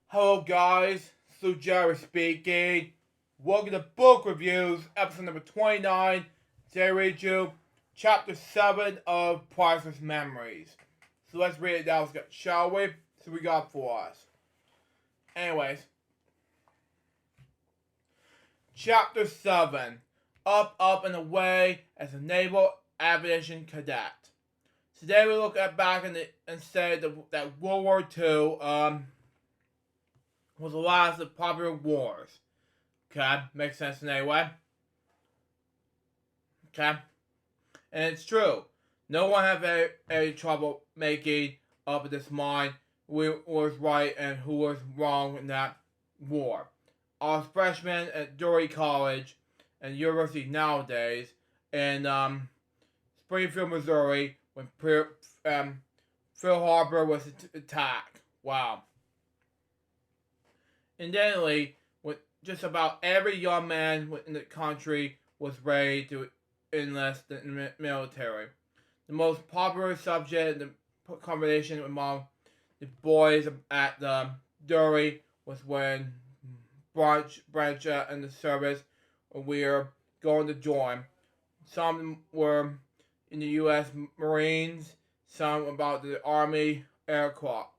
Hello guys, LukeJ speaking. Welcome to Book Reviews, episode number 29. Today I read you chapter 7 of Priceless Memories. So let's read it down, shall we? So we got for us. Anyways, chapter 7. Up, up, and away as a naval aviation cadet. Today we look back and say that World War II, was the last of popular wars. Okay, makes sense in any way. Okay, and it's true. No one had any trouble making up its mind who was right and who was wrong in that war. I was freshman at Dory College and University nowadays in Springfield, Missouri, when Pearl Harbor was attacked. Wow. Incidentally, with just about every young man in the country was ready to enlist in the military. The most popular subject in the conversation among the boys at the Dury was when branch in the service we were going to join. Some were in the U.S. Marines, some about the Army Air Corps,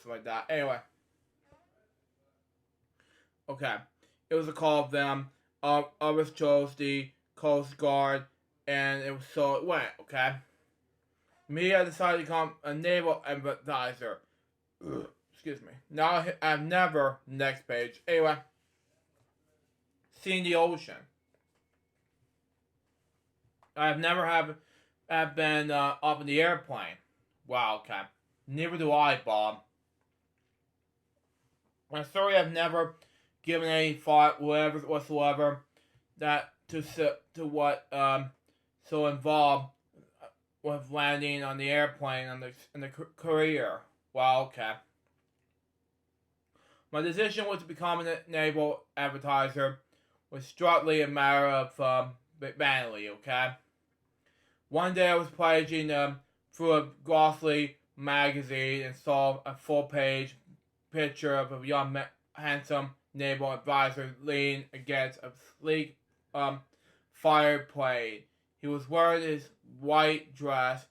like that. Anyway. Okay. It was a call of them. Others chose the Coast Guard, and it was so it went, okay? Me, I decided to become a naval empathizer. Excuse me. Now I've never, next page. Anyway. Seen the ocean. I've never have been up in the airplane. Wow, okay. Neither do I, Bob. I'm sorry I've never given any thought whatsoever that to what so involved with landing on the airplane in the career. Well, okay. My decision was to become a naval advertiser was strictly a matter of vanity. Okay. One day I was paging through a glossy magazine and saw a full-page picture of a young, handsome naval advisor leaning against a sleek fireplane. He was wearing his white dress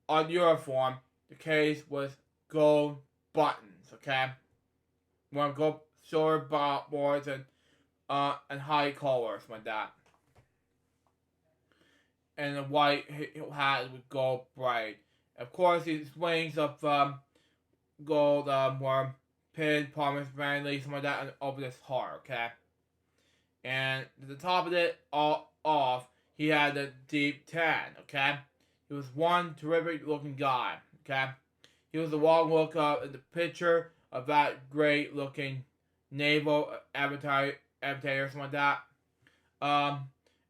on uniform. The case was gold buttons, okay? One gold silver boards and high collars like that. And a white hat with gold braid. Of course, his wings of gold were pinned, promised something like that, over this heart, okay? And at the top of it, all off, he had a deep tan, okay? He was one terrific looking guy, okay? He was the long look up in the picture of that great looking naval avatar, something like that. And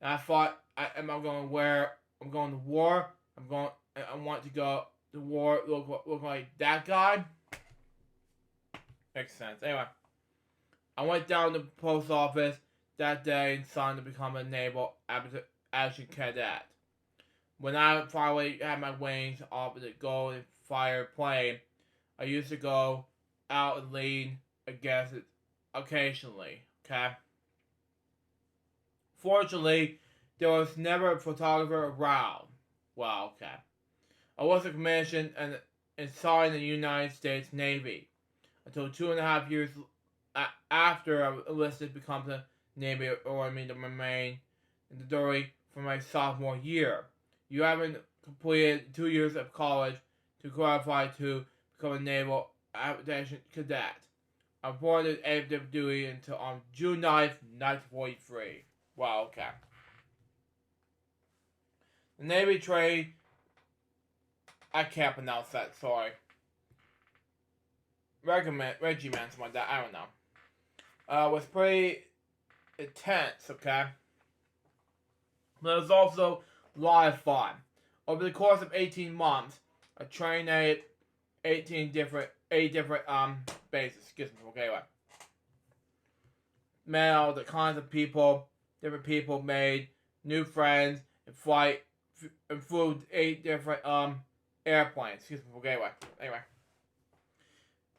I thought, I'm going to war, I want to go to war, look like that guy. Makes sense. Anyway, I went down to the post office that day and signed to become a naval action cadet. When I finally had my wings off the golden fire plane, I used to go out and lean against it occasionally, okay? Fortunately, there was never a photographer around. Well, okay. I wasn't commissioned and signed the United States Navy until 2.5 years after I enlisted to become the Navy Army to remain in the Dory for my sophomore year. You haven't completed 2 years of college to qualify to become a naval aviation cadet. I reported active duty until on June 9th, 1943. Wow, okay. The Navy trade, I can't pronounce that, sorry. Regiment, something like that, I don't know. Was pretty intense, okay? But it was also a lot of fun. Over the course of 18 months, I trained at 8 different bases. Excuse me, okay, anyway. Met all the kinds of people, different people, made new friends, and flew 8 different airplanes. Excuse me, okay, anyway.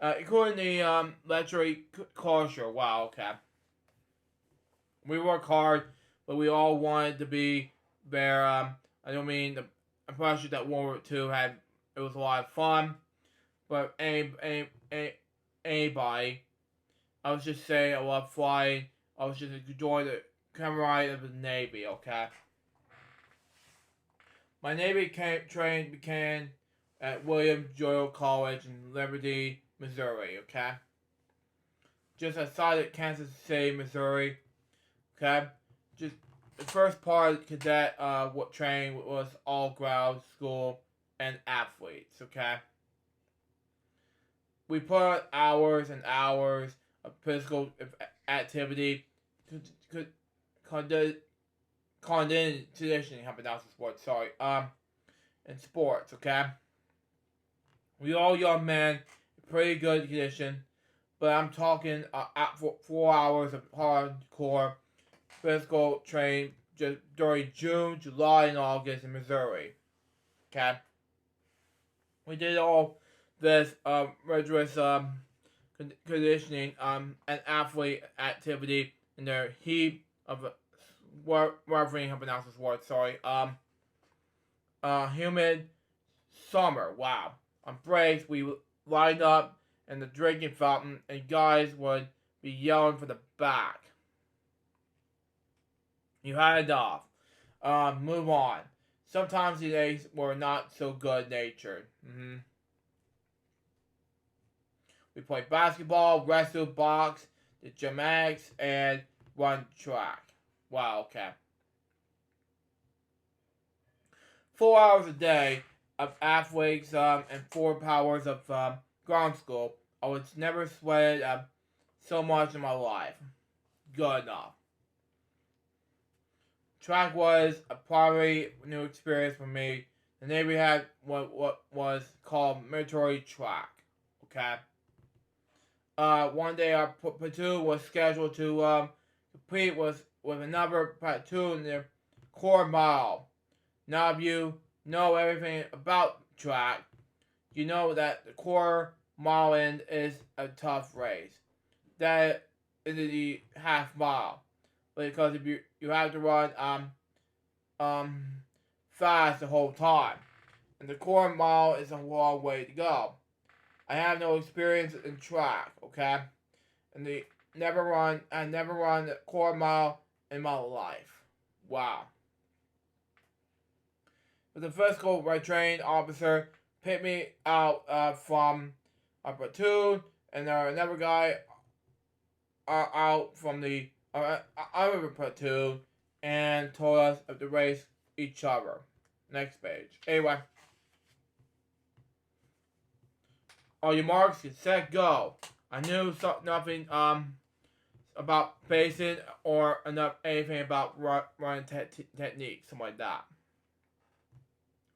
Including the legendary culture. Wow, okay. We work hard, but we all wanted to be there. I don't mean the impression that World War II had. It was a lot of fun, but anybody. I was just saying I love flying. I was just enjoying the camaraderie of the Navy. Okay. My Navy training began at William Joyal College in Liberty, Missouri. Okay. Just outside of Kansas City, Missouri. Okay. Just the first part of cadet what training was all ground school and athletes. Okay. We put hours and hours of physical activity, conditioning, how about sports? Sorry, in sports. Okay. We all young men, pretty good condition, but I'm talking 4 hours of hardcore physical training just during June, July, and August in Missouri. Okay. We did all this rigorous conditioning and athlete activity in the heat of refereeing how to pronounce this word, sorry. Humid summer. Wow. On breaks, we lined up in the drinking fountain, and guys would be yelling for the back. You had enough. Move on. Sometimes the days were not so good natured. We played basketball, wrestled, box, did gymnastics, and run track. Wow, okay. 4 hours a day of athletics and 4 hours of ground school. I was never sweated so much in my life. Good enough. Track was a primary new experience for me. The Navy had what was called military track. Okay. One day our platoon was scheduled to compete with another platoon in the Corps Mile. Now if you know everything about track, you know that the Corps Mile end is a tough race. That is the half mile. Because if you have to run fast the whole time. And the Corps Mile is a long way to go. I have no experience in track, okay? And I never run the Corps Mile in my life. Wow. But the physical trained officer picked me out from a platoon, and there another guy out from the other platoon, and told us to race each other. Next page. Anyway. On your marks, get set, go. I knew nothing about pacing or anything about running technique, something like that.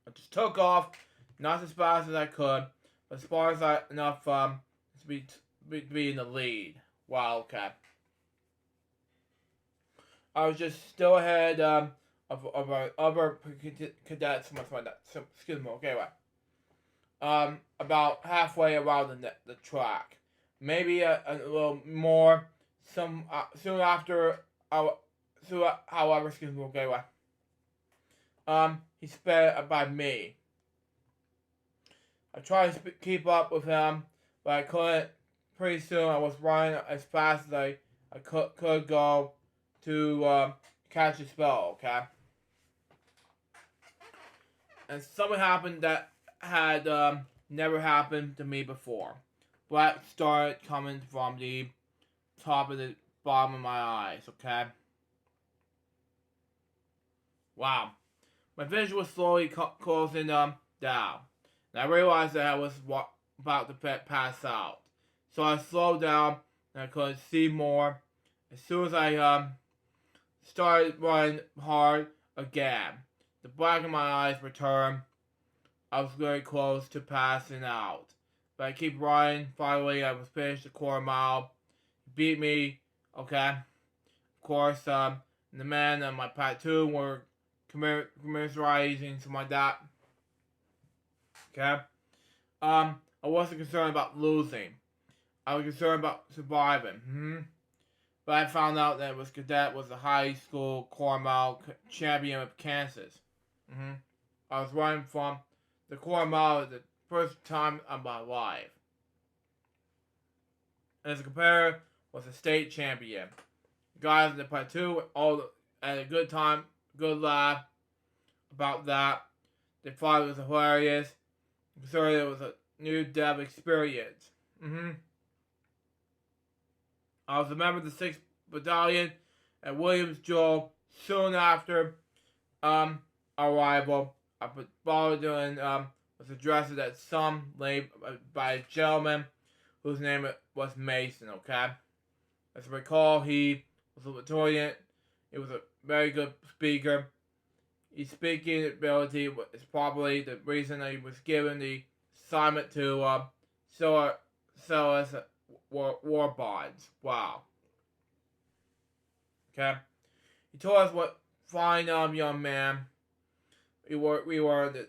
I just took off, not as fast as I could, but as far as enough to be in the lead. Wow, okay. I was just still ahead of our other cadets, something like that. So, excuse me. Okay, right. About halfway around the track, maybe a little more. Soon after however, excuse me. Okay, right. He sped by me. I tried to keep up with him, but I couldn't. Pretty soon, I was running as fast as I could go to catch a spell. Okay, and something happened that had never happened to me before. Black started coming from the top of the bottom of my eyes, okay? Wow. My vision was slowly closing down. And I realized that I was about to pass out. So I slowed down and I could see more. As soon as I started running hard again, the black in my eyes returned. I was very close to passing out. But I keep running. Finally, I was finished the Corps Mile. He beat me, okay? Of course, the men and my platoon were commiserating, something like that. Okay? I wasn't concerned about losing. I was concerned about surviving. But I found out that cadet was a high school Cornell champion of Kansas. I was running from the Cornell the first time of my life. And as a competitor, was a state champion. Guys in the platoon all had a good time, good laugh about that. They thought it was hilarious. Considered it was a new dev experience. I was a member of the 6th Battalion at Williams Joel soon after arrival. I followed and was addressed at some late by a gentleman whose name was Mason, okay? As I recall, he was a battalion. He was a very good speaker. His speaking ability is probably the reason that he was given the assignment to sell us war bonds. Wow. Okay. He told us what fine young man we were the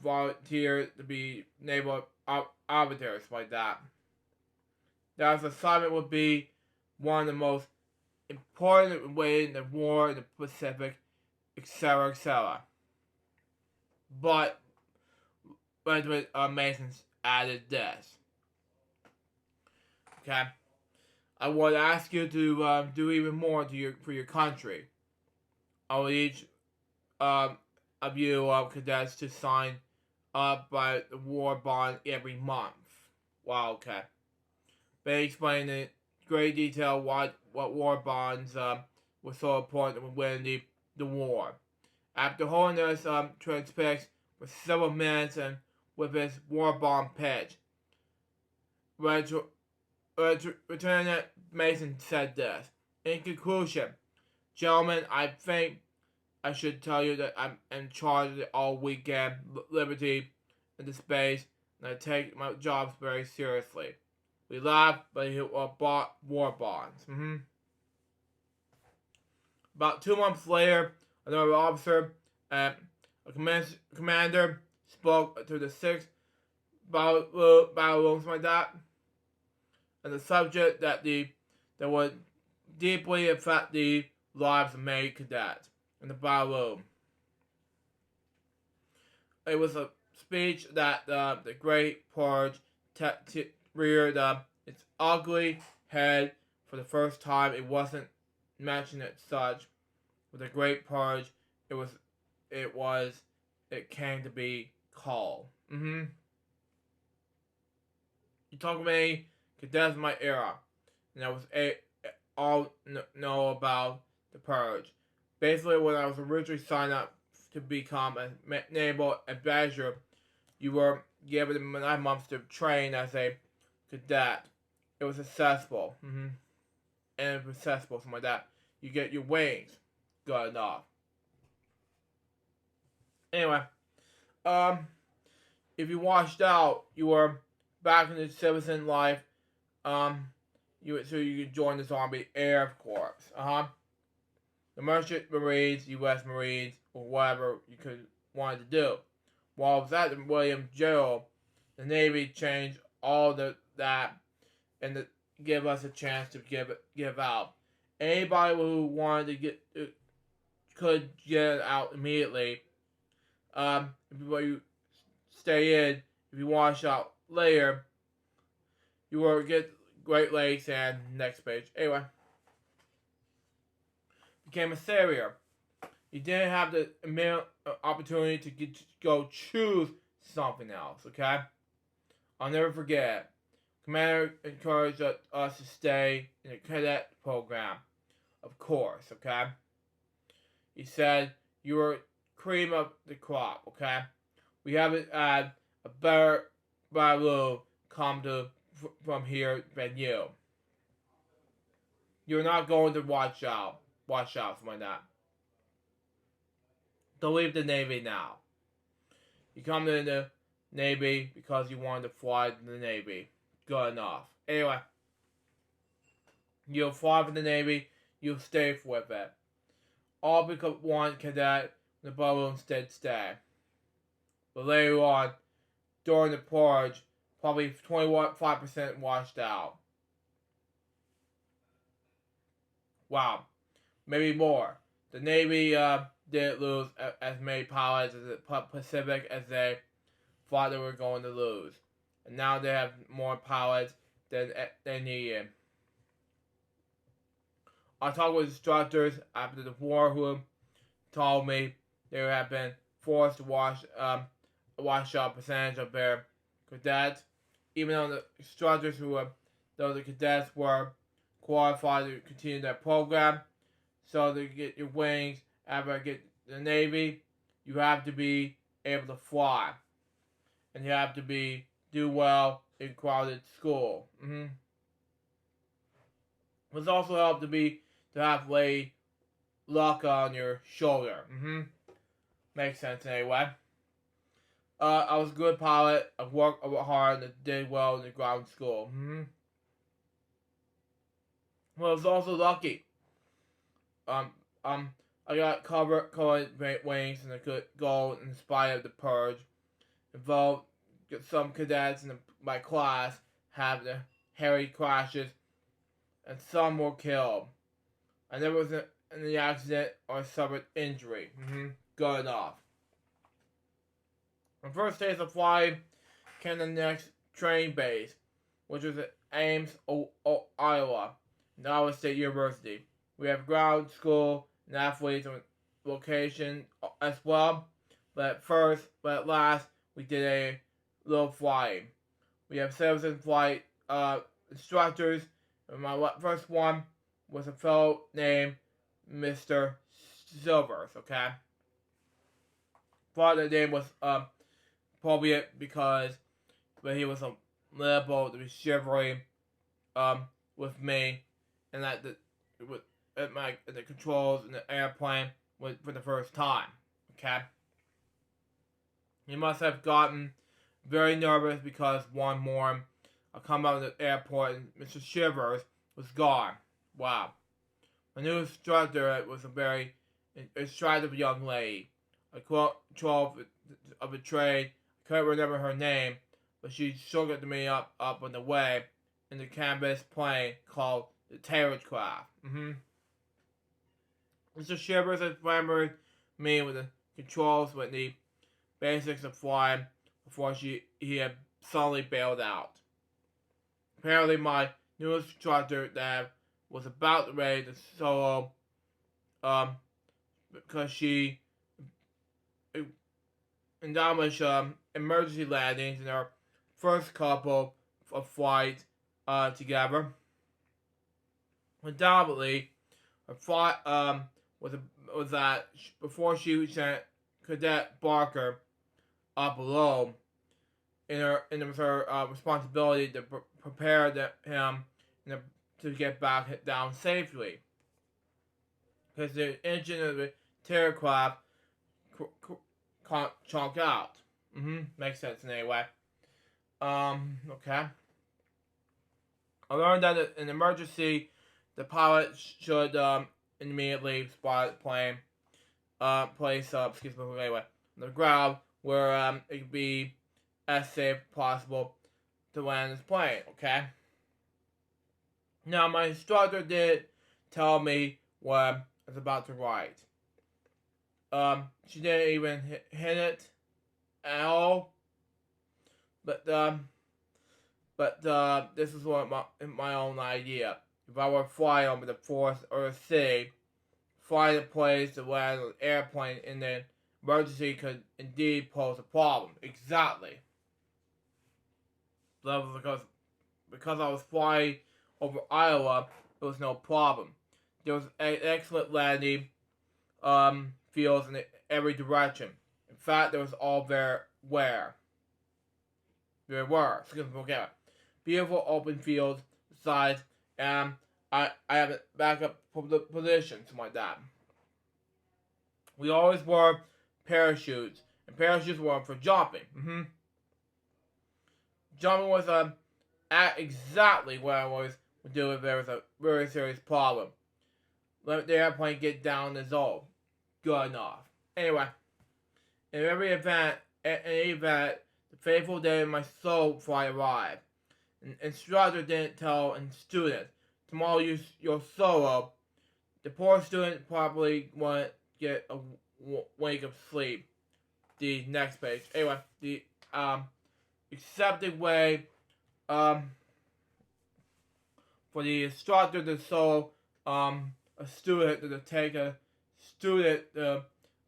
volunteer to be naval arbiters like that. That his assignment would be one of the most important ways in the war in the Pacific, etc., etc. But Benjamin Mason added this. Okay, I would ask you to do even more for your country. I would each of you cadets to sign up by the war bond every month. Wow. Okay. They explained in great detail what war bonds were so important to win the war. After holding this transcripts for several minutes and with his war bond pitch, Lieutenant Mason said this. In conclusion, gentlemen, I think I should tell you that I'm in charge of the all weekend liberty in the space, and I take my jobs very seriously. We laughed, but he bought war bonds. About 2 months later, another officer, a commander, spoke to the 6th battalion, like that, and the subject that would deeply affect the lives of many cadets in the battalion. It was a speech that the Great Purge reared its ugly head for the first time. It wasn't mentioned as such. With the Great Purge, it came to be called. You talk to me, cadets my era, and I was all know about the Purge. Basically, when I was originally signed up to become a naval ambassador, you were given 9 months to train as a cadet. It was successful. And it was successful, something like that. You get your wings. Good enough. Anyway, if you washed out, you were back in the citizen life. So you could join this Army Air Corps. The Merchant Marines, U.S. Marines, or whatever you could wanted to do. While I was at the Williams Jail, the Navy changed all that and to give us a chance to give out. Anybody who wanted to could get out immediately. If you stay in, if you wash out later, you will get Great Lakes and next page. Anyway, became a sailor. You didn't have the opportunity to go choose something else. Okay, I'll never forget. Commander encouraged us to stay in the cadet program, of course. Okay, he said you were cream of the crop. Okay, we haven't had a better battalion come from here than you. You're not going to watch out, something like that. Don't leave the Navy now. You come to the Navy because you wanted to fly in the Navy. Good enough. Anyway, you'll fly for the Navy, you'll stay with it. All because one cadet in the battalion did stay. But later on, during the purge, probably 25% washed out. Wow, maybe more. The Navy didn't lose as many pilots as the Pacific as they thought they were going to lose. And now they have more pilots than they needed. I talked with instructors after the war who told me they have been forced to wash out a percentage of their cadets, even though the instructors though the cadets were qualified to continue their program. So to get your wings after you get the Navy, you have to be able to fly, and you have to do well in crowded school. It's also helped to have lay luck on your shoulder. Makes sense anyway. I was a good pilot. I worked hard and did well in the ground school. Well, I was also lucky. I got colored wings and I could go in spite of the purge. Involved some cadets in my class had the hairy crashes, and some were killed. I never was in the accident or suffered injury. Good enough. My first taste of flying came to the next training base, which was at Ames, Iowa, Iowa State University. We have ground school and athletes on location as well, but at last, we did a little flying. We have citizen flight instructors, and my first one was a fellow named Mr. Silvers, okay? Thought the name was appropriate because when he was a little to be shivering with me, and that the controls in the airplane for the first time, okay? He must have gotten very nervous because one morning I come out of the airport and Mr. Shivers was gone. Wow. My new instructor was a very attractive young lady. A control of the trade. I couldn't remember her name, but she shuttled me up on the way in the canvas plane called the Terrorcraft. Mr. Shivers had remembered me with the controls with the basics of flying before he had suddenly bailed out. Apparently, my new instructor that was about ready to solo because she established emergency landings in our first couple of flights together. Undoubtedly, her flight was that before she sent Cadet Barker up below, it was her responsibility to prepare him to get back down safely. Because the engine of the Terrorcraft chunk out. Makes sense anyway. Okay. I learned that in an emergency, the pilot should immediately spot the plane, place on the ground where it could be as safe as possible to land this plane, okay? Now, my instructor did tell me what I was about to write. She didn't even hint it at all. But this is what my own idea. If I were flying over the forest or the sea, flying a place to land an airplane in an emergency could indeed pose a problem. Exactly. Because I was flying over Iowa, there was no problem. There was an excellent landing fields in every direction. In fact, there was all there were. Beautiful open fields, sides, and I have a backup position, something like that. We always wore parachutes, and parachutes were for jumping. Jumping was at exactly what I was doing if there was a very serious problem. Let the airplane get down the zone. Good enough. Anyway, in every event, the fateful day of my soul before I arrived. An instructor didn't tell a student, tomorrow you're solo. The poor student probably won't get a wink of sleep. The next page. Anyway, the accepted way for the instructor to solo a student to take a student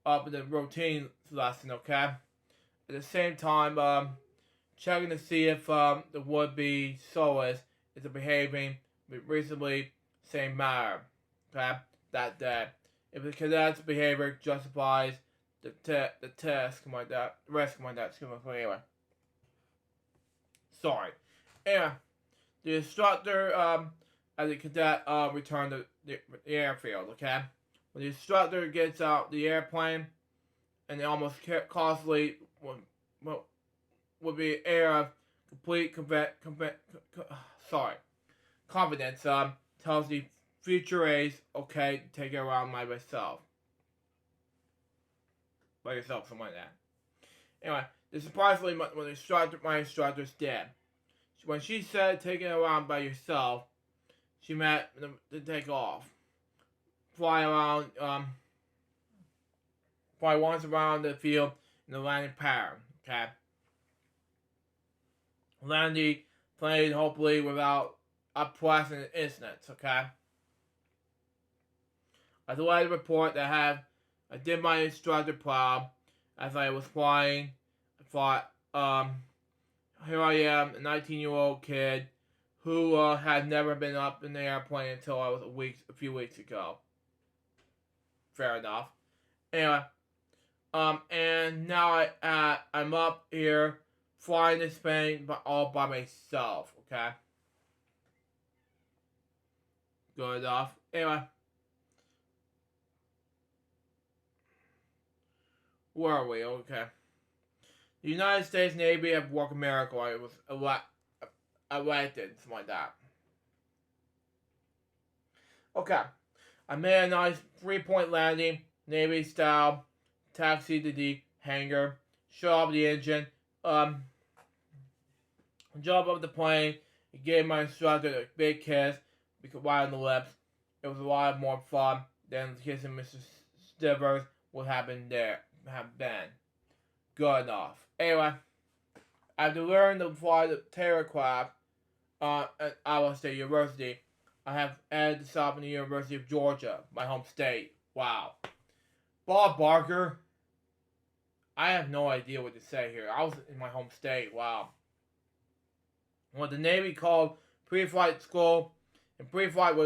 up in the routine lesson, okay? At the same time, checking to see if the would-be soloist is behaving reasonably same manner, okay? That day. If the cadet's behavior justifies the test, like that, the rest like that, excuse me, anyway. Sorry. Anyway, the instructor as the cadet returned to the airfield, okay? When the instructor gets out the airplane, and they almost constantly would be an air of complete confidence, tells the future A's, okay, take it around by myself. By yourself, something like that. Anyway, this is surprisingly what my instructor's did. When she said taking it around by yourself, she meant to take off. Fly around, fly once around the field in the landing pattern, okay? Land the plane hopefully without unpleasant incidents, okay? I delighted to report that I did my instructor proud as I was flying. I thought, here I am, a 19-year-old kid who had never been up in the airplane until I was a few weeks ago. Fair enough. Anyway, and now I'm up here flying this plane all by myself, okay? Good enough. Anyway. Where are we? Okay. The United States Navy have worked a miracle. I was elected, something like that. Okay. I made a nice 3-point landing, Navy style, taxi to the hangar, shut off the engine, jump up the plane, and gave my instructor a big kiss, right on the lips. It was a lot more fun than kissing Mr. Stivers would have been. Good enough. Anyway, after learning to fly the Terracraft at Iowa State University, I have added to stop in the University of Georgia, my home state. Wow. Bob Barker, I have no idea what to say here. I was in my home state. Wow. What the Navy called pre-flight school. In pre-flight,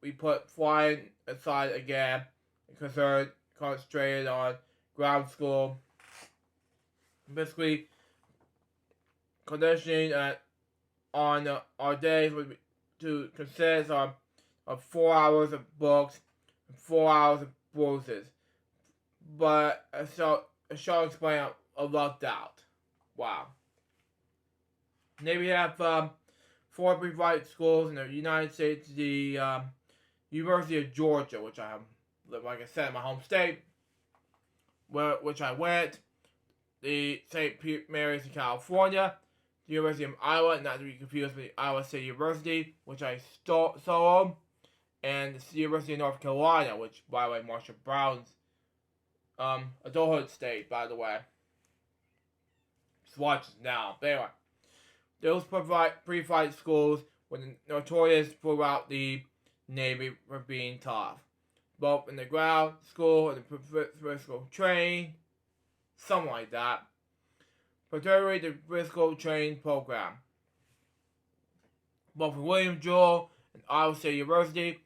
we put flying aside again and concentrated on ground school. Basically, conditioning on our days would to consist of 4 hours of books and 4 hours of bruises. But I shall explain I lucked out. Wow. Maybe have 4 pre-flight schools in the United States, the University of Georgia, which I have, like I said, in my home state, which I went, the St. Mary's in California, the University of Iowa, not to be confused with the Iowa State University, which I soloed, and the University of North Carolina, which, by the way, Marshall Brown's adulthood state, by the way. Just watch it now. But anyway, those pre-flight schools were notorious throughout the Navy for being tough, both in the ground school and the physical training, something like that. Particularly the physical training program. Both William Jewell and Iowa State University,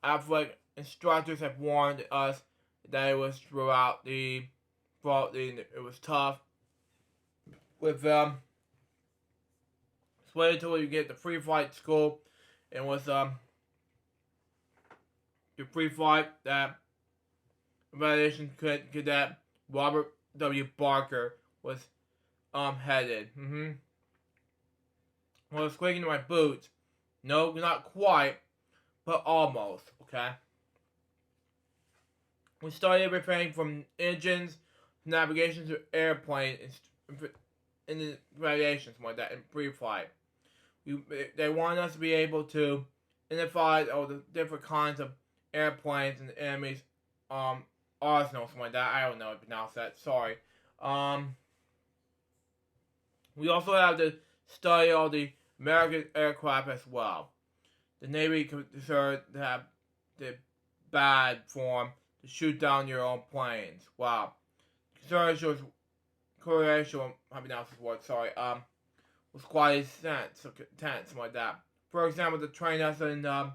athletic instructors have warned us that it was it was tough. With wait until you get the pre-flight school, and was the pre-flight that evaluation cadet Robert W. Barker was headed. When I was squeaking in my boots. No, not quite, but almost, okay? We started everything from engines, navigation to airplane in the variations like that in pre-flight. They want us to be able to identify all the different kinds of airplanes and the enemies arsenal, something like that. I don't know how to pronounce that. Sorry. We also have to study all the American aircraft as well. The Navy considered to have the bad form to shoot down your own planes. Wow. Correlation, I pronounce this word, sorry, was quite intense, something like that. For example, to train us in the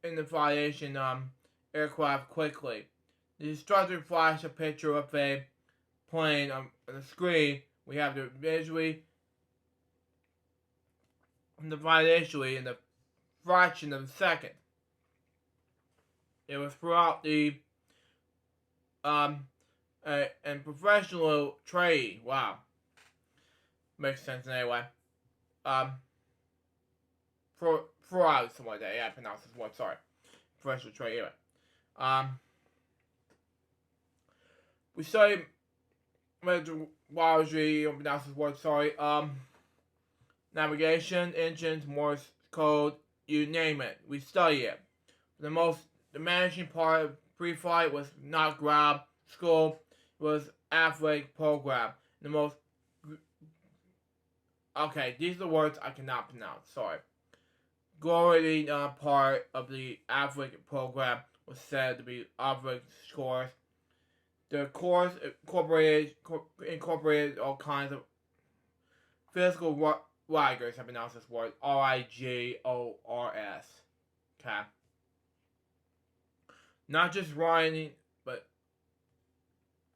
aviation aircraft quickly. The instructor flashed a picture of a plane on the screen. We have to visually initially in the fraction of a second. It was throughout the and professional trade. Wow, makes sense anyway. For hours, something like that. Yeah, I pronounced this word. Sorry, professional trade. Anyway, we studied methodology. I pronounce this word. Sorry. Navigation, engines, Morse code, you name it. We study it. The managing part of pre-flight was not grab school. It was athletic program. The most okay, these are the words I cannot pronounce. Sorry. Glory part of the athletic program was said to be athletic scores. The course incorporated all kinds of physical rigors. I pronounce this word rigors. Okay. Not just running, but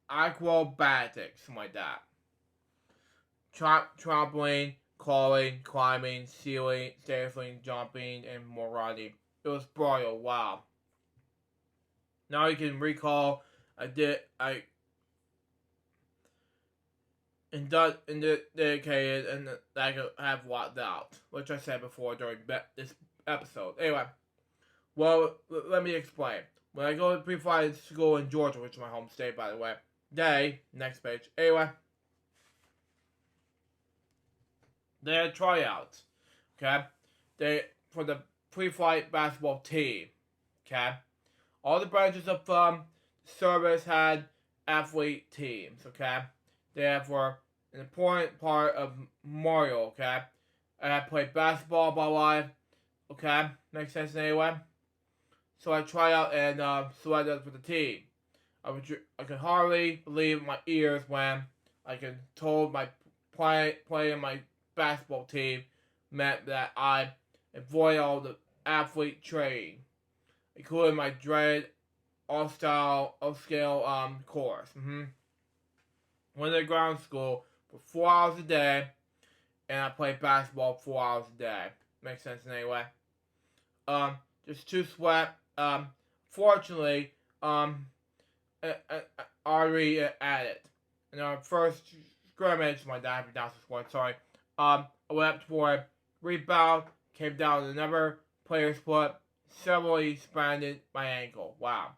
acrobatics, something like that. Trampoline, crawling, climbing, sailing, jumping, and more riding. It was brutal. Wow. Now you can recall dedicated and I could have walked out, which I said before during this episode. Anyway, well, let me explain. When I go to pre-flight school in Georgia, which is my home state, by the way, next page. Anyway, they had tryouts. Okay, for the pre-flight basketball team. Okay, all the branches of service had athlete teams. Okay, they were an important part of Mario. Okay, I played basketball all my life. Okay, makes sense anyway. So I tried out and selected for the team. I could hardly believe my ears when I could told my playing my basketball team meant that I avoid all the athlete training, including my dreaded all-scale course. Went to ground school for 4 hours a day, and I played basketball 4 hours a day. Makes sense anyway. Just too sweat. Fortunately, already at it. In our first scrimmage, my dad pronounced this word, sorry. I went up for a rebound, came down with another player's foot, severely sprained my ankle. Wow.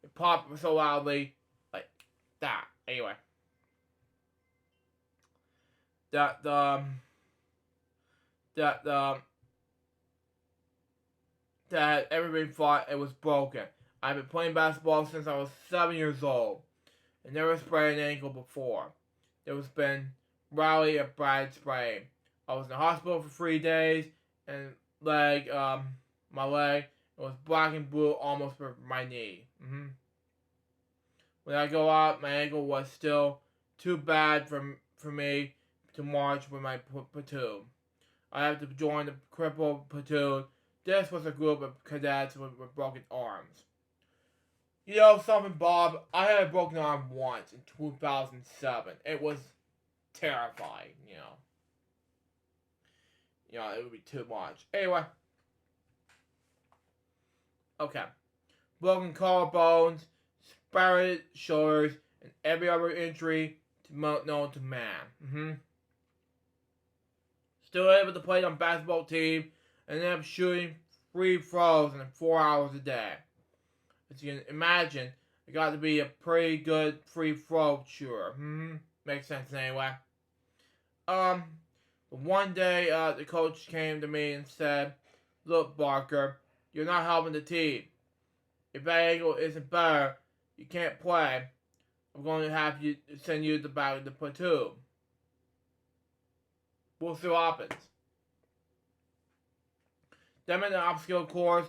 It popped so loudly, like that. Anyway. That had ever been thought it was broken. I've been playing basketball since I was 7 years old and never sprained an ankle before. There was been rarely a bad sprain. I was in the hospital for 3 days and my leg was black and blue almost for my knee. When I go out, my ankle was still too bad for me to march with my platoon. I had to join the crippled platoon. This was a group of cadets with broken arms. You know something, Bob? I had a broken arm once in 2007. It was terrifying, you know. It would be too much. Anyway. Okay. Broken collarbones, sprouted shoulders, and every other injury known to man. Still able to play on basketball team and ended up shooting free throws in 4 hours a day. As you can imagine, it got to be a pretty good free throw shooter. Makes sense anyway. One day, the coach came to me and said, "Look, Barker, you're not helping the team. If that angle isn't better, you can't play. I'm going to have you send you to the back of the platoon. We'll see what happens." Then in the obstacle course,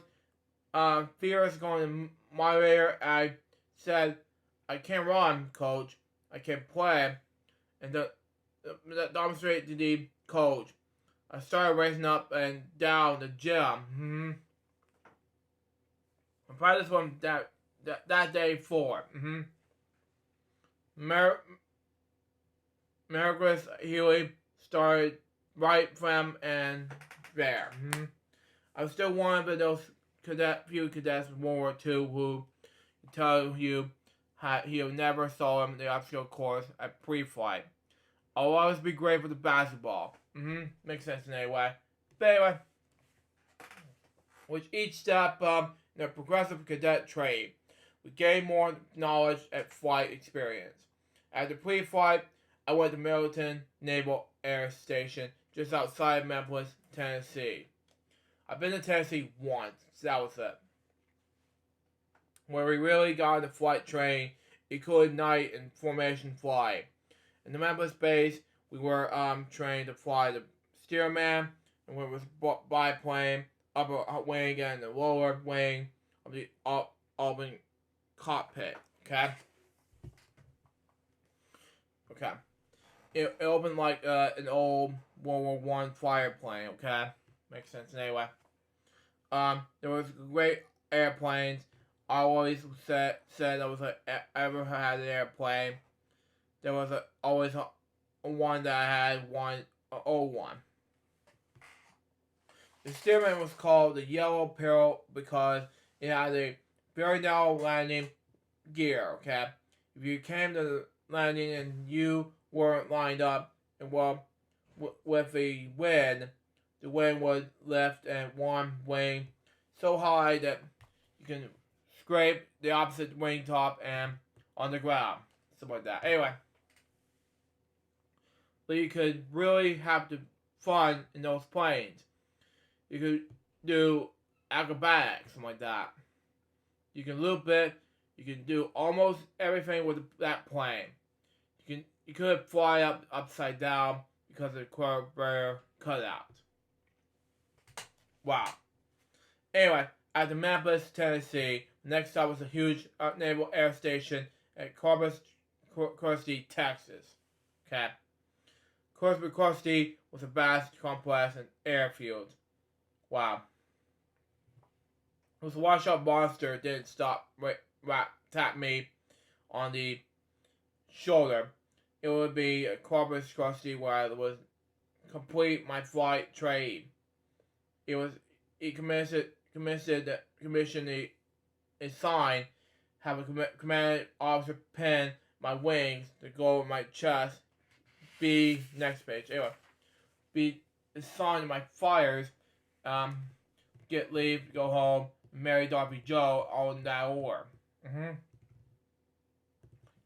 Fear is going to moderator. I said, "I can't run, coach. I can't play." And demonstrate to the coach. I started racing up and down the gym. I practiced from that day forward. Margaret Healy started right from and there. I was still one of those few cadets from World War II who tell you he never saw him in the obstacle course at pre-flight. I'll always be grateful for the basketball. Makes sense in any way. But anyway, with each step in the progressive cadet trade, we gain more knowledge and flight experience. After pre-flight, I went to Middleton Naval Air Station just outside Memphis, Tennessee. I've been to Tennessee once, so that was it. Where we really got into flight training, including night and formation flight. In the Memphis base, we were trained to fly the steerman, and we was biplane, upper wing, and the lower wing of the open cockpit. Okay. It opened like an old World War I fighter plane. Okay, makes sense anyway. There was great airplanes. I always said I was ever had an airplane. There was always a one that I had, one old one. The steerman was called the Yellow Peril because it had a very narrow landing gear. Okay, if you came to the landing and you weren't lined up and with the wind would lift and one wing so high that you can scrape the opposite wing top and on the ground, something like that. Anyway, but you could really have the fun in those planes. You could do acrobatics, something like that. You can loop it. You can do almost everything with that plane. You could fly up upside down because of the carburetor cutout. Wow. Anyway, at the Memphis, Tennessee, the next stop was a huge naval air station at Corpus Christi, Texas. Okay. Corpus Christi was a vast complex and airfield. Wow. It was a washed-up monster didn't stop tap me on the shoulder. It would be a Corpus Christi where I would complete my flight trade. It commissioned a sign, have a commanding officer pin my wings to go over my chest. Be next page. Anyway, be assigned my fires. Get leave, go home, marry Darby Joe, all in that order.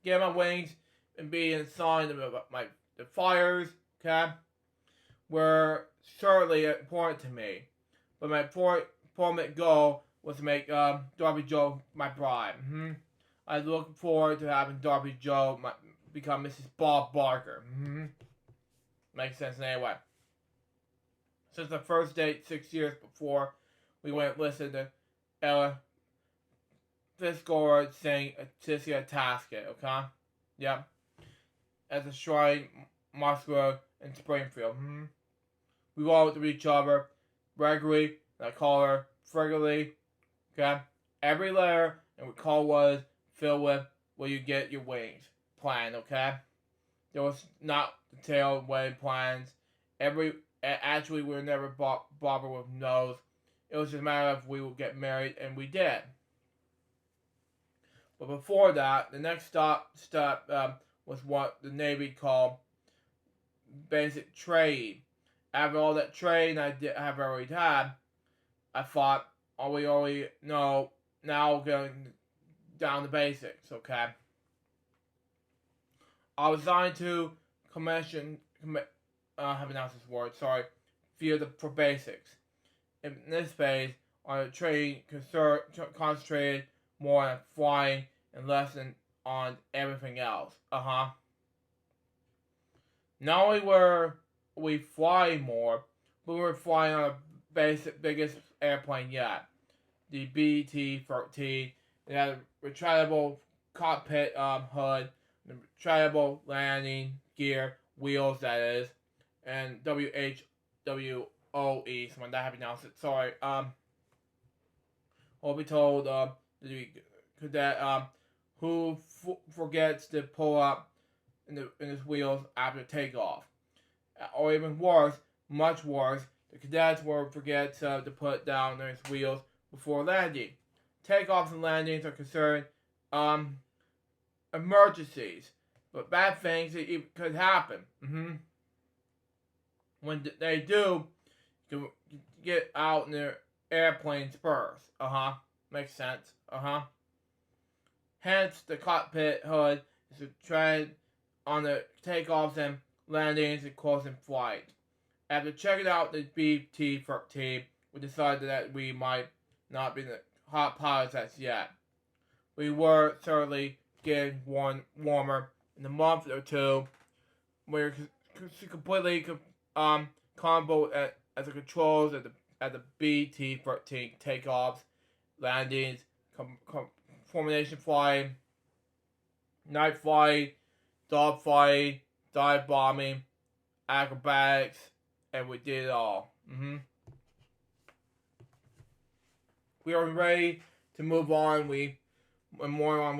Get my wings and be assigned the fires. Okay, were certainly important to me, but my ultimate goal was to make Darby Joe my bride. I look forward to having Darby Joe become Mrs. Bob Barker. Makes sense anyway. Since the first date 6 years before, we went and listened to Ella Fitzgerald sing Ticia Tasket, okay? Yep. At the Shrine Moscow in Springfield. We wrote to each other regularly, and I call her frequently, okay? Every letter and call was filled with "Will you get your wings?" plan, okay? There was not detailed wedding plans. Actually, we were never bothered with no's. It was just a matter of we would get married, and we did. But before that, the next step was what the Navy called basic trade. After all that trade have already had, I thought, we already know now we're going to down the basics, okay? I was assigned to have announced this word, sorry, for basics. In this phase, our training concentrated more on flying and less on everything else. Not only were we flying more, but we were flying on the biggest airplane yet, the BT-13. It had a retractable cockpit hood, the retractable landing gear wheels, that is, and WHWOE. Someone that have announced it. Sorry. What we told the cadet who forgets to pull up in his wheels after takeoff, or even worse, much worse, the cadets will forget to put down his wheels before landing. Takeoffs and landings are considered emergencies, but bad things could happen. When they do, you get out in their airplanes first. Makes sense. Hence, the cockpit hood is a trend on the takeoffs and landings and closing flight. After checking out the BT-13, we decided that we might not be the hot pilots as yet. We were certainly getting warmer. In a month or two, we were completely combo as the controls at the BT-13 takeoffs, landings, formation flying, night flight, dog fighting, dive bombing, acrobatics, and we did it all. We were ready to move on. We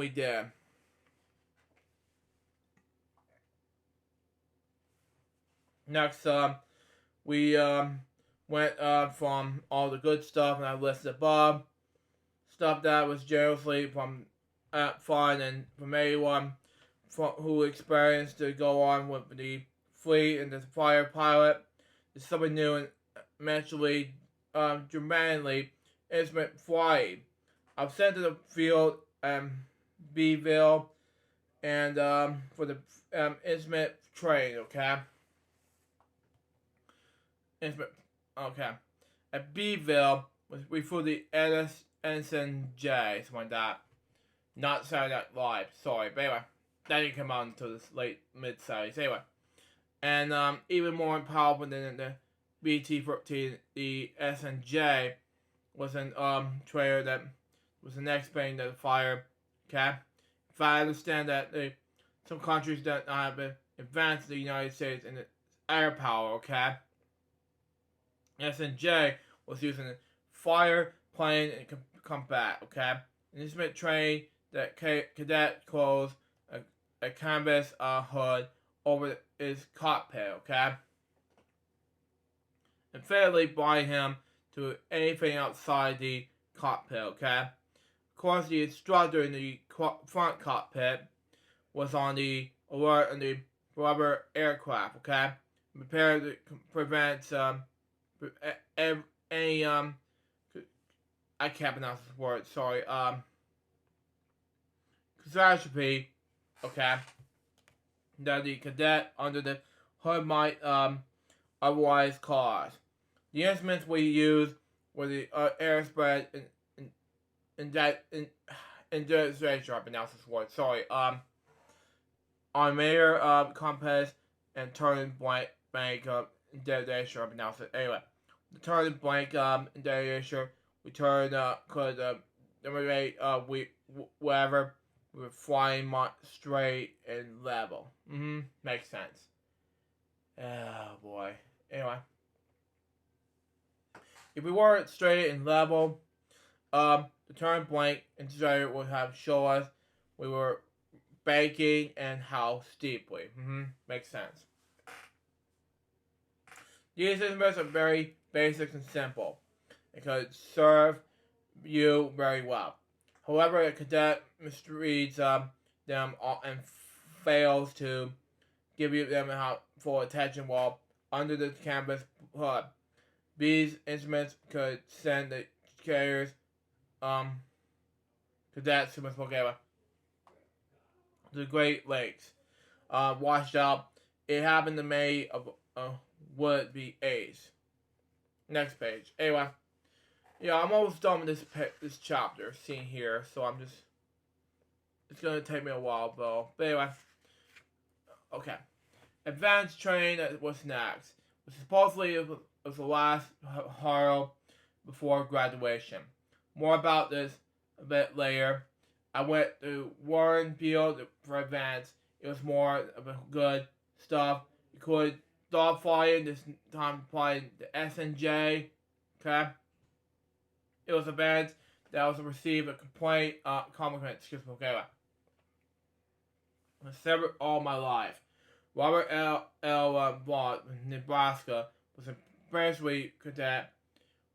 did. Next, we went from all the good stuff and I listed above, stuff that was generously from fun and from anyone who experienced to go on with the fleet and the fire pilot. It's something new and mentally, dramatically instrument flying. I've sent to the field Bville and for the instrument training, okay? At Bville, we flew the Edison J, something like that. Not Saturday Night Live, sorry. But anyway, that didn't come out until this late mid-series. Anyway. And even more powerful than the BT-13, the SNJ was an trailer that was the next plane that fired. Okay? If I understand that some countries that have advanced the United States in its air power, okay? SNJ was using a fire, plane, and combat, okay? An instrument train that cadet closed a canvas hood over his cockpit, okay? And fairly blind him to anything outside the cockpit, okay? Of course, the instructor in the front cockpit was on the alert on the rubber aircraft, okay? Prepared to prevent any I can't pronounce this word, sorry, catastrophe, okay, that the cadet under the hood might otherwise cause. The instruments we used were the airspread and demonstration. I pronounced this word. Sorry. Armator compass and turning blank detonation. I pronounced it anyway. The turning blank detonation. We turned could demonstrate wherever. We were flying straight and level. Makes sense. Oh boy. Anyway. If we weren't straight and level, the turn blank indicator would have show us we were banking and how steeply. Makes sense. These instruments are very basic and simple. It could serve you very well. However, a cadet misreads them and fails to give you them full attention while under the canvas hood. These instruments could send the cadets who must look at the Great Lakes. Washed out. It happened in May of would be AIDS. Next page. Anyway, yeah, I'm almost done with this chapter seen here, so I'm just. It's gonna take me a while, though. But anyway, okay. Advanced training was next. Supposedly it was the last hurdle before graduation. More about this a bit later. I went to Warren Field for advanced. It was more of a good stuff. You could dog flying, this time flying the SNJ. Okay. It was advanced that was received a compliment, okay. I served all my life. Robert L. Vaught, Nebraska, was a freshman cadet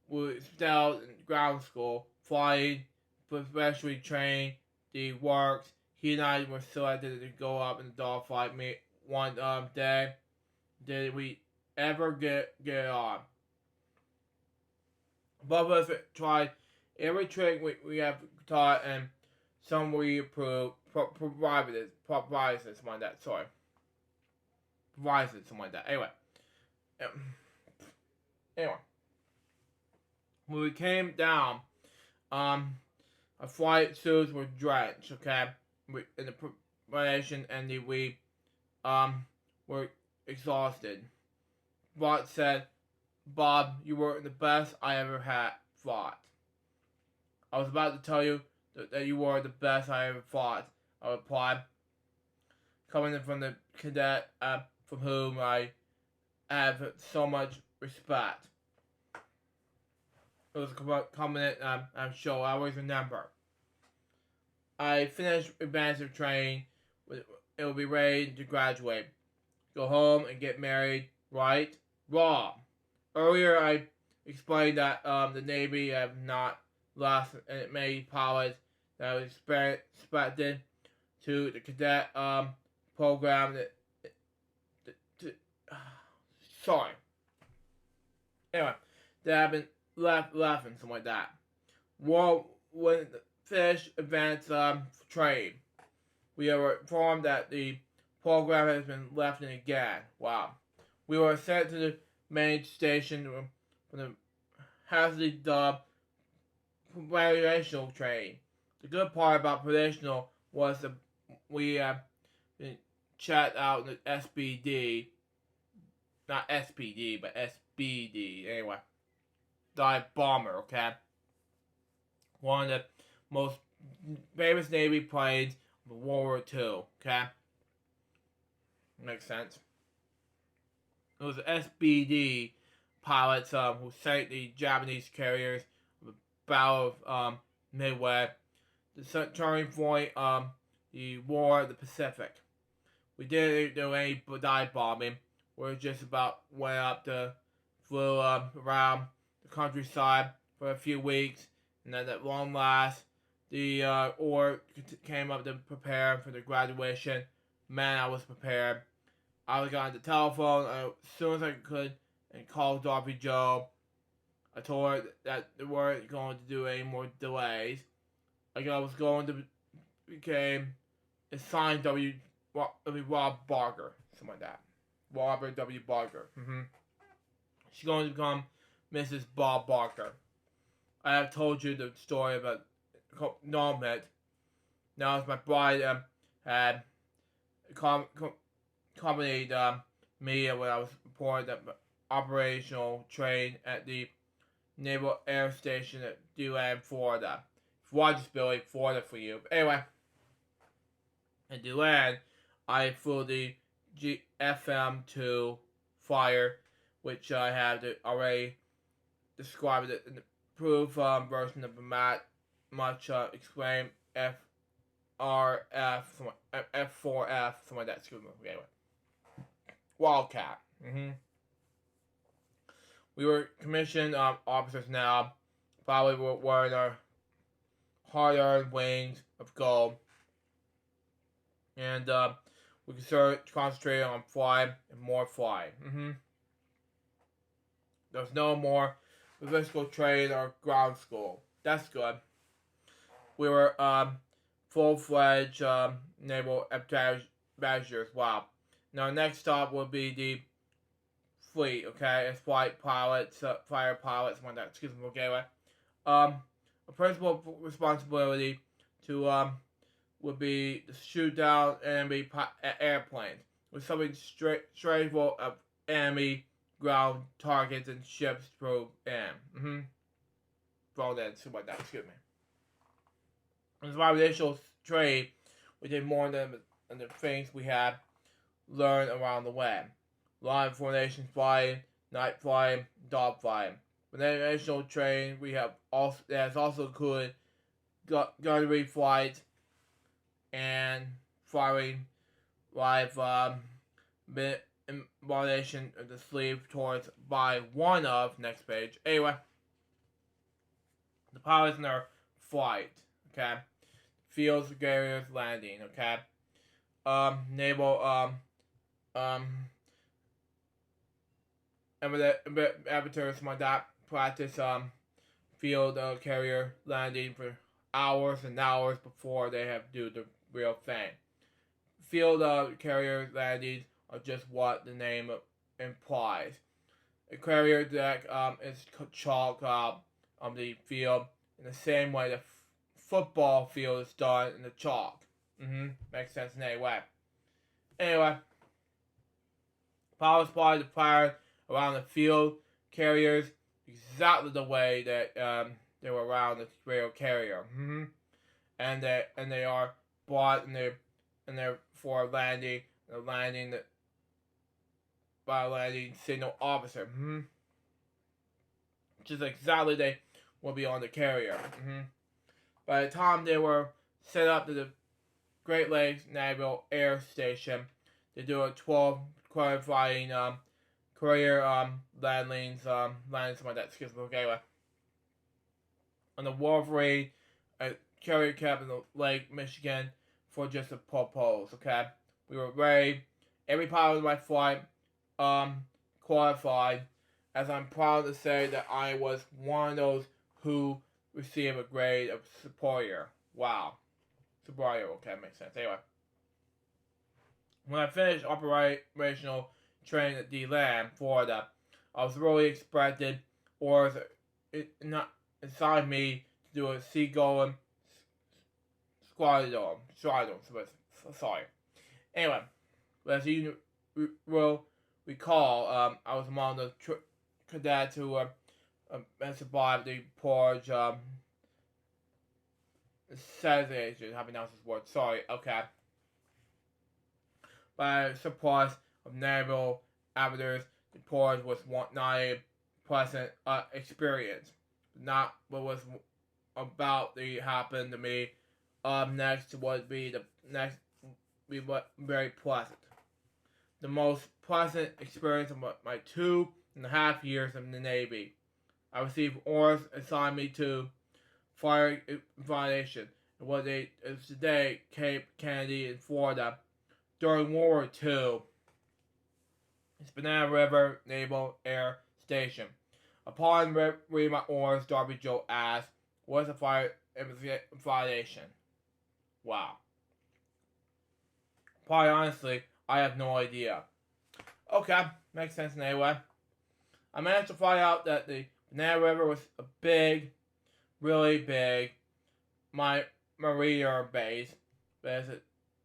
who excelled in ground school, flying, professionally trained, the works. He and I were selected to go up in the dogfight one day. Did we ever get on? Both of us tried every trick we have taught, and some we provided something like that. Sorry. Provided something like that. Anyway. When we came down, our flight suits were drenched, okay? In the preparation, and we were exhausted. Bart said, "Bob, you were the best I ever had fought." I was about to tell you that you were the best I ever fought, I replied, coming from the cadet from whom I have so much respect. It was a comment I'm sure I always remember. I finished advanced training. It will be ready to graduate. Go home and get married, right? Wrong. Earlier I explained that the Navy have not lost many pilots that was expected to the cadet program sorry. Anyway, that have been left and something like that. Well, when the fish advanced trade, we were informed that the program has been left in again. Wow. We were sent to the main station from the hazardly dubbed operational train. The good part about operational was that we checked out the SBD, not SPD, but SBD. Anyway, dive bomber. Okay, one of the most famous Navy planes of World War II. Okay, makes sense. It was the SBD pilots who sank the Japanese carriers of the Battle of Midway. The turning point, the War of the Pacific. We didn't do any dive bombing. We just about went up flew around the countryside for a few weeks, and then at long last, the order came up to prepare for the graduation. Man, I was prepared. I got on the telephone as soon as I could and called Dorothy Joe. I told her that they weren't going to do any more delays. I was going to become assigned Rob Barker, something like that. Robert W. Barker. She's going to become Mrs. Bob Barker. I have told you the story about Normet. Now, as my bride had accompanied me when I was reported at operational train at the Naval Air Station at DeLand, Florida. Rogersville, Florida for you. But anyway, at DeLand, I flew the FM2 Flyer, which I have already described it in the proof version of the much explained F4F, something like that. Excuse me. Anyway, Wildcat. We were commissioned officers now. Probably were wearing our hard-earned wings of gold, and we could concentrate on flying and more flying. There's no more physical training or ground school. That's good. we were full-fledged naval measures. Wow. Now next stop will be the fleet. Okay, it's flight pilots, fighter pilots, when that. Excuse me. Okay, a principal responsibility to would be to shoot down enemy airplanes with something straight full of enemy ground targets and ships through in. Thrown in, something like that. Excuse me. It's my initial trade, we did more than the things we had learned around the way. Line formation flying, night flying, dog flying. With the initial training, we have also that's also included gunnery flight and firing live moderation of the sleeve towards by one of next page. Anyway, the pilots in their flight. Okay, fields carriers landing. Okay, naval amateurs like that practice field carrier landing for hours and hours before they have to do the real thing. Field carrier landings are just what the name implies. A carrier deck is chalked up on the field in the same way the football field is done in the chalk. Makes sense in any way. Anyway, power supply the fire around the field carriers exactly the way that they were around the rail carrier. And they are brought and they're for landing. They're landing by landing signal officer. Which is exactly they will be on the carrier. By the time they were set up to the Great Lakes Naval Air Station, they do a 12 qualifying career landings, something like that. Excuse me. Okay, on the Wolverine, a carrier kept in the Lake Michigan for just a purpose. Okay, we were ready. Every pilot in my flight qualified, as I'm proud to say that I was one of those who received a grade of superior. Wow. Superior, okay, makes sense. Anyway, when I finished operational training at D-Land, Florida, I was really expected orders not inside me to do a seagoing squadron. Sorry. Anyway, as you will recall, I was among the cadets who survived the purge. Assassination. How to pronounce this word? Sorry. Okay. By support of naval amateurs, the purge was not a pleasant experience. Not what was about to happen to me. Next would be very pleasant. The most pleasant experience of my 2.5 years in the Navy. I received orders assigned me to fire foundation in what is today Cape Kennedy in Florida during World War II. It's Banana River Naval Air Station. Upon reading my orders, Darby Joe asked, "What's a fire foundation?" Wow. Quite honestly, I have no idea. Okay, makes sense anyway. I managed to find out that the Banana River was a big, really big, marina base. There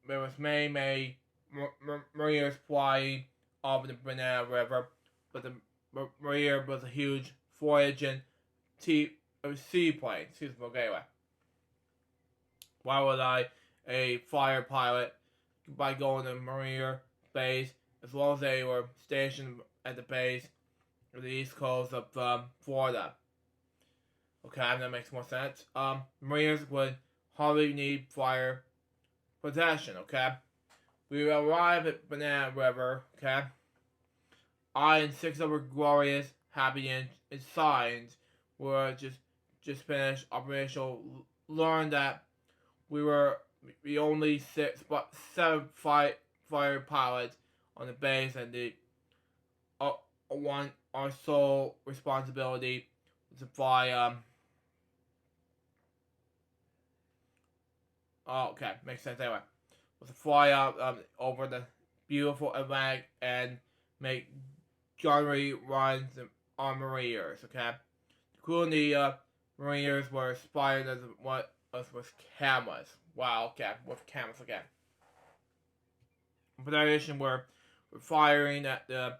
was many marinas flying over the Banana River, but the marina was a huge voyaging seaplane. Excuse me, okay, anyway. Why would I, a fire pilot, by going to marina base, as well as they were stationed at the base of the east coast of Florida? Okay, that makes more sense. Marinas would hardly need fire protection, okay? We arrived at Banana River, okay? I and 6 other glorious, happy signs were just finished operational. Learned that we were the only 7 fire pilots on the base, and our sole responsibility was to fly Oh, okay, makes sense anyway. Was to fly out over the beautiful Atlantic and make gunnery runs on Marines, okay? Including the Marines were inspired as what us with cameras. Wow, okay, with cameras, okay. Operation were firing at the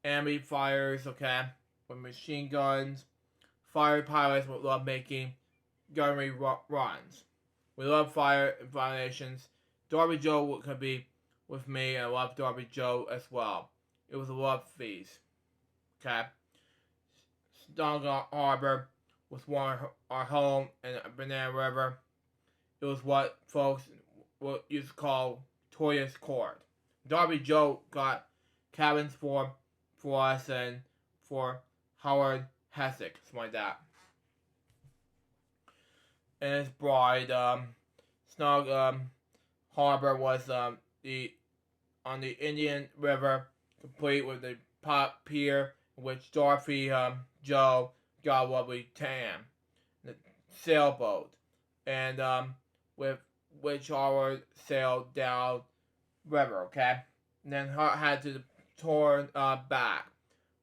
enemy fires, okay, with machine guns. Fire pilots would love making gunnery runs. We love fire and violations. Darby Joe could be with me, and I love Darby Joe as well. It was a love feast. Okay. Stung Harbor was our home in Banana River. It was what folks what used to call Toya's Court. Darby Joe got cabins for us and for Howard Hessick, something like that. And his bride, Snug Harbor was the on the Indian River, complete with the pop pier in which Dorothy Joe got a lovely tan, the sailboat, and with which Howard sailed down river, okay, and then had to turn back.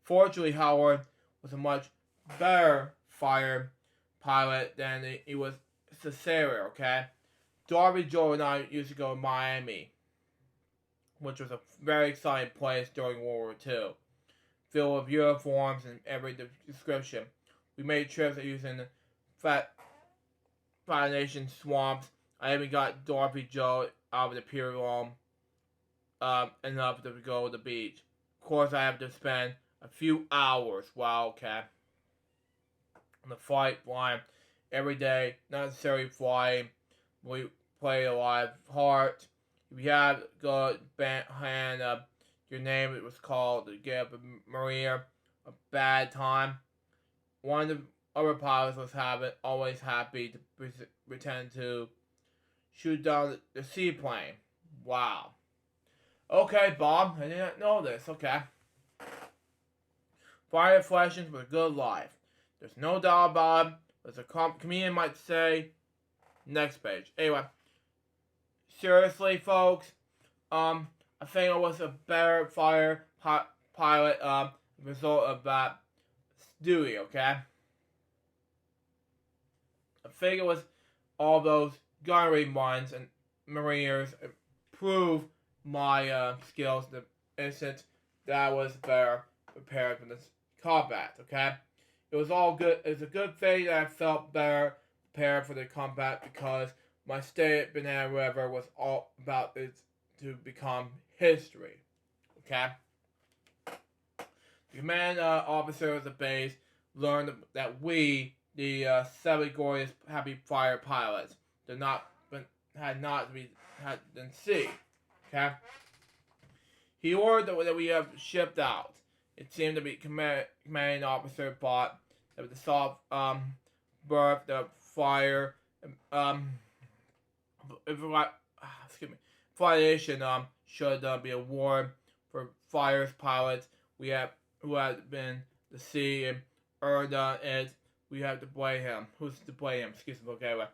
Fortunately, Howard was a much better fire pilot than he was Cesarea, okay. Darby Joe and I used to go to Miami, which was a very exciting place during World War II, filled with uniforms and every description. We made trips using the Fat Nation swamps. I even got Darby Joe out of the pier room enough to go to the beach. Of course, I have to spend a few hours, wow, okay, on the flight flying every day, not necessarily flying. We play a lot of heart. If you have a good hand your name, it was called to give Maria a bad time. One of the other pilots was always happy to pretend to shoot down the seaplane. Wow. Okay, Bob, I did not know this. Okay. Fire flashes with a good life. There's no doubt about it. As a comedian might say, next page. Anyway, seriously, folks, I think I was a better fire pilot result of that duty, okay? I think it was all those gunnery mines and mariners improved my skills in the instance that I was better prepared for this combat, okay? It was all good. It's a good thing that I felt better prepared for the combat because my stay at Banana River was all about it to become history, okay? The command officer of the base learned that we, the 7 glorious happy fire pilots, had been seen, okay? He ordered that we have shipped out. It seemed to be commanding officer thought that the soft berth, the fire, fliation should be a award for fires pilots who had been to sea and earned it. We have to blame him. Who's to blame him? Excuse me. Okay, well,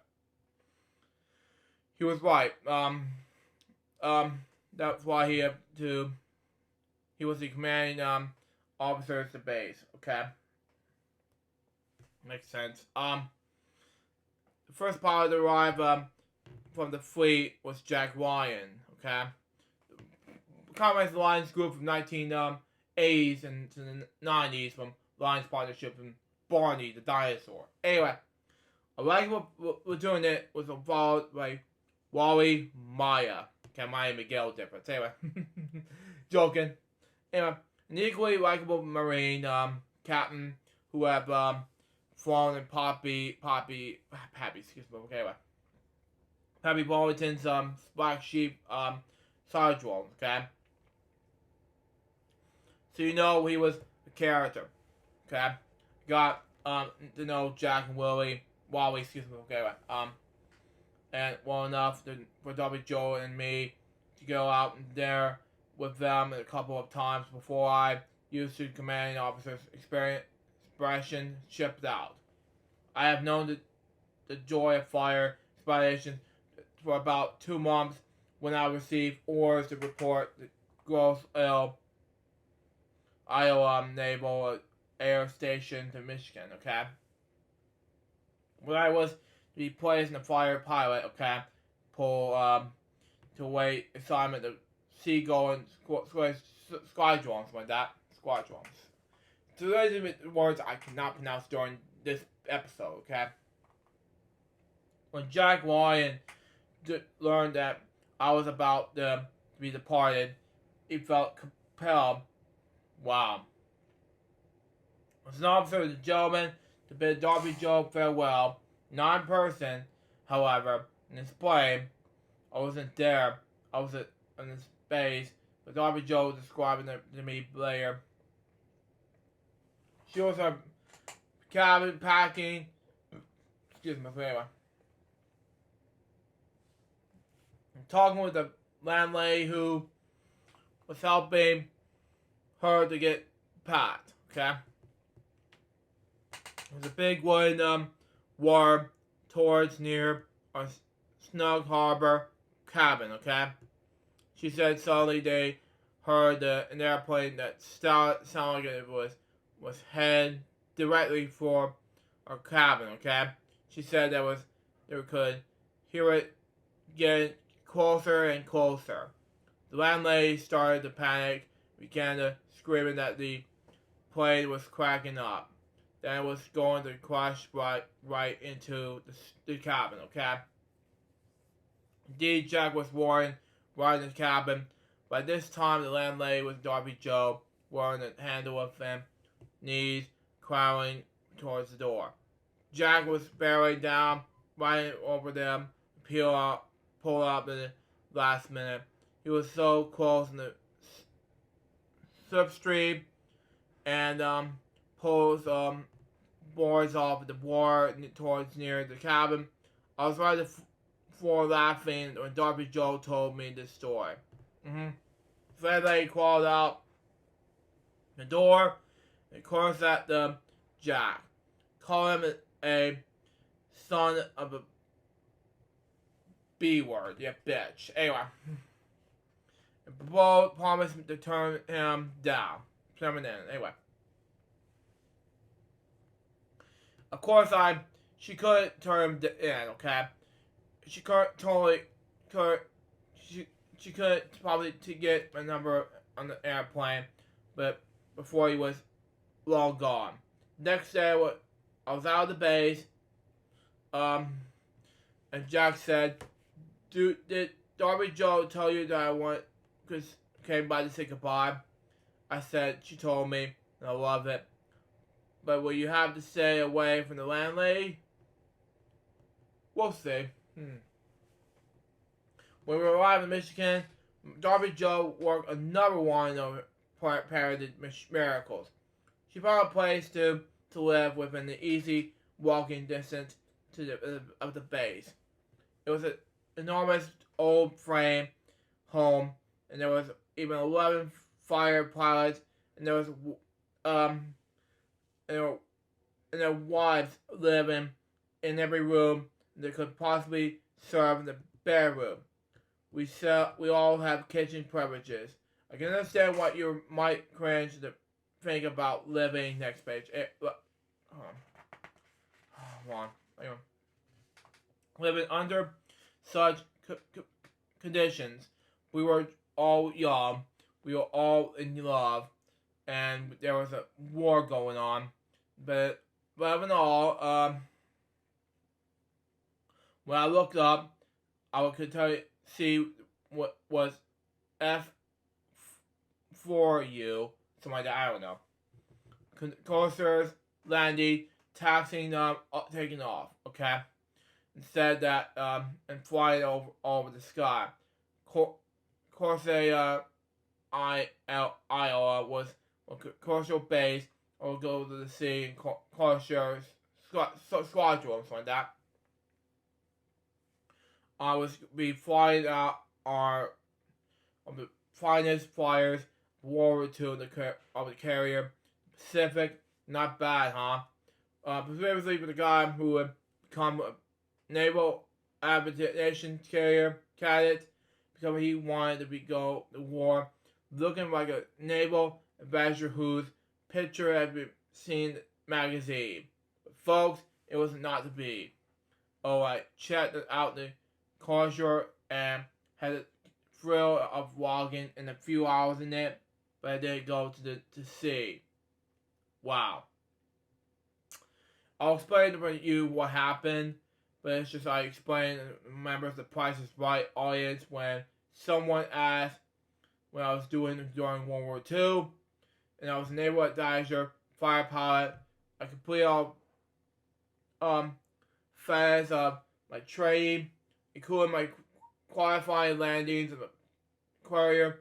he was right. That's why he had to. He was the commanding officer of the base. Okay, makes sense. The first pilot to arrive from the fleet was Jack Ryan. Okay, the Comrades Alliance grew from 1980s and to the 90s from Alliance partnership and Barney the dinosaur. Anyway, I like what we're doing. It was involved by Wally Maya. Okay, Maya Miguel difference. Anyway, joking. Anyway, an equally likable Marine captain who have flown in Pappy, excuse me. Okay, anyway, Pappy Bulletin's Black Sheep Sergeant. Okay, so you know he was a character. Okay, got to know Jack and Wally, excuse me. Okay, anyway, and well enough for W. Joe and me to go out there with them a couple of times before I used to commanding officer's expression shipped out. I have known the joy of fire inspiration for about 2 months when I received orders to report the gross ill Iowa Naval Air Station to Michigan, okay? When I was to be placed in a fighter pilot, okay, to wait assignment of seagoing squadrons, like that, squadrons. So those are the words I cannot pronounce during this episode, okay? When Jack Ryan learned that I was about to be departed, he felt compelled. Wow. As an officer of the gentleman to bid Darby Joe farewell, not in person, however, in his plane. I wasn't there. I was in his base, but Darby Joe was describing it to me later. She was her cabin packing. Excuse me, anyway. I'm talking with the landlady who was helping her to get packed, okay? It was a big wooden wharf towards near our snug harbor cabin, okay? She said suddenly they heard an airplane that sounded like it was headed directly for our cabin, okay? She said they could hear it getting closer and closer. The landlady started to panic, began to screaming that the plane was cracking up. Then it was going to crash right into the cabin, okay? Indeed, Jack was worried right in the cabin. By this time, the landlady was Darby Joe, wearing the handle of him, knees crawling towards the door. Jack was barreling down, right over them, pulled up in the last minute. He was so close in the slipstream, and pulls boards off the board towards near the cabin. I was right for laughing when Darby Joe told me this story. Freddy crawled out the door and cursed at the Jack, calling him a son of a B word, yeah, bitch. Anyway, both promised to turn him down. Anyway, of course, she couldn't turn him in, okay? She couldn't she could probably to get a number on the airplane, but before he was long gone. Next day, I was out of the base, and Jack said, did Darby Joe tell you that I came by to say goodbye? I said, she told me, and I love it. But will you have to stay away from the landlady? We'll see. When we arrived in Michigan, Darby Joe worked another one of parodied miracles. She found a place to live within the easy walking distance of the base. It was an enormous old frame home, and there was even 11 fighter pilots, and there was and their wives living in every room that could possibly serve the bedroom. We all have kitchen privileges. I can understand what you might cringe to think about living. Next page. Hold on. Living under such conditions. We were all young. We were all in love, and there was a war going on. But in all, when I looked up, I could see what was F for you, something like that. I don't know. Coasters, landing, taxiing them, taking off. Okay, instead that and flying over the sky. Corsair, Iowa was a coastal base, or go to the sea and Corsair squadron, something like that. I was flying out of the finest flyers, World War II of the carrier, Pacific. Not bad, huh? Specifically for the guy who would become a naval aviation carrier cadet because he wanted to go to war looking like a naval advisor whose picture had been seen in the magazine. But folks, it was not to be. Oh, I checked out the culture and had the thrill of walking in a few hours in it, but I didn't go to sea. Wow. I'll explain to you what happened, but it's just I explained members of the Priceless Right audience when someone asked what I was doing during World War II, and I was a naval advisor, fire pilot. I completed all phases of my training, including my qualifying landings of a carrier.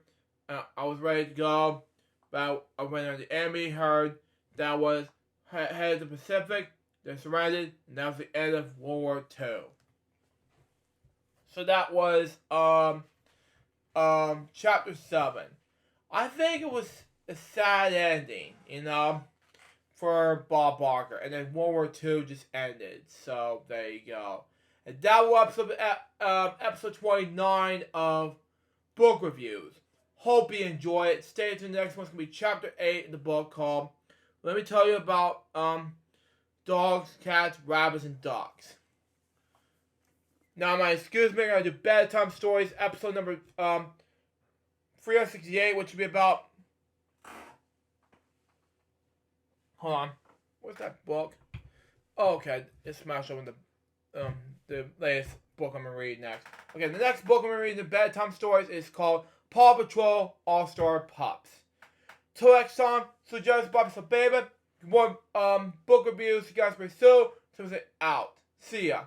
I was ready to go, but when the enemy heard that I was headed to the Pacific, they surrendered, and that was the end of World War II. So that was chapter 7. I think it was a sad ending, for Bob Barker, and then World War II just ended. So there you go. And that was episode 29 of Book Reviews. Hope you enjoy it. Stay tuned. The next one's gonna be chapter 8 in the book called Let Me Tell You About Dogs, Cats, Rabbits, and Ducks. Now, excuse me, I'm gonna do bedtime stories, episode number 368, which will be about. Hold on, what's that book? Oh, okay, it's smashed open the latest book I'm gonna read next. Okay, the next book I'm gonna read in the bedtime stories is called Paw Patrol All-Star Pups. Till next time, so just Bobby so baby. More book reviews you guys pursue. So it's out. See ya.